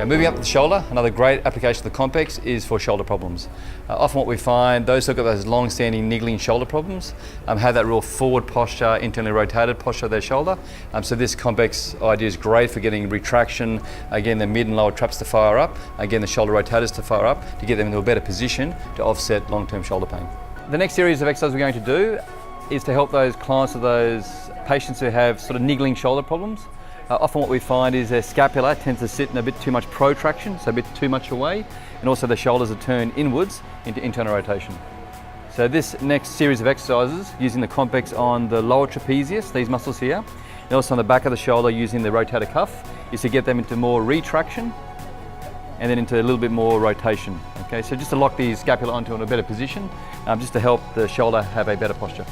Now, moving up to the shoulder, another great application of the Compex is for shoulder problems. Often what we find, those who've got those long-standing niggling shoulder problems have that real forward posture, internally rotated posture of their shoulder. So this Compex idea is great for getting retraction, again the mid and lower traps to fire up, again the shoulder rotators to fire up, to get them into a better position to offset long-term shoulder pain. The next series of exercises we're going to do is to help those clients or those patients who have sort of niggling shoulder problems. Often what we find is their scapula tends to sit in a bit too much protraction, so a bit too much away, and also the shoulders are turned inwards into internal rotation. So this next series of exercises, using the Compex on the lower trapezius, these muscles here, and also on the back of the shoulder using the rotator cuff, is to get them into more retraction and then into a little bit more rotation. Okay, so just to lock the scapula onto a better position, just to help the shoulder have a better posture.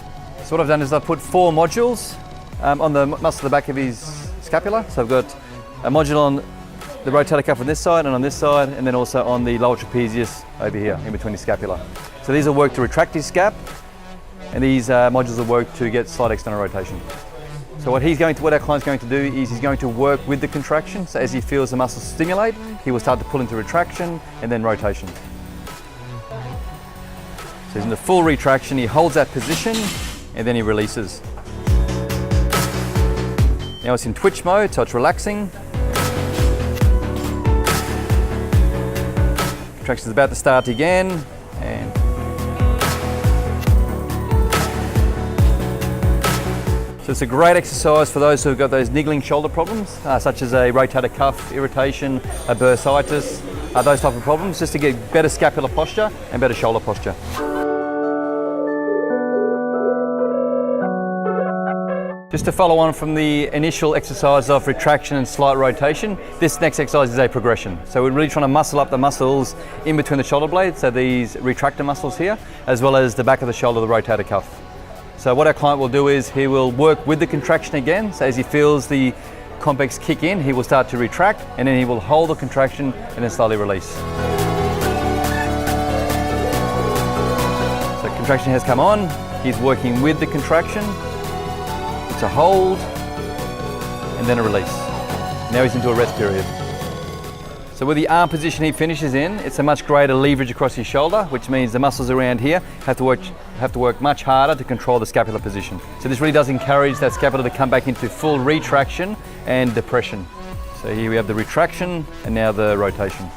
So what I've done is I've put 4 modules on the muscle at the back of his scapula. So I've got a module on the rotator cuff on this side and on this side, and then also on the lower trapezius over here in between the scapula. So these will work to retract his scap, and these modules will work to get slight external rotation. So what our client's going to do is he's going to work with the contraction. So as he feels the muscles stimulate, he will start to pull into retraction and then rotation. So he's in the full retraction, he holds that position, and then he releases. Now it's in twitch mode, so it's relaxing. Contraction is about to start again, and so it's a great exercise for those who've got those niggling shoulder problems, such as a rotator cuff irritation, a bursitis, those type of problems, just to get better scapular posture and better shoulder posture. Just to follow on from the initial exercise of retraction and slight rotation, this next exercise is a progression. So we're really trying to muscle up the muscles in between the shoulder blades, so these retractor muscles here, as well as the back of the shoulder, the rotator cuff. So what our client will do is he will work with the contraction again, so as he feels the Compex kick in, he will start to retract, and then he will hold the contraction and then slowly release. So contraction has come on, he's working with the contraction. It's a hold, and then a release. Now he's into a rest period. So with the arm position he finishes in, it's a much greater leverage across his shoulder, which means the muscles around here have to work much harder to control the scapular position. So this really does encourage that scapula to come back into full retraction and depression. So here we have the retraction and now the rotation.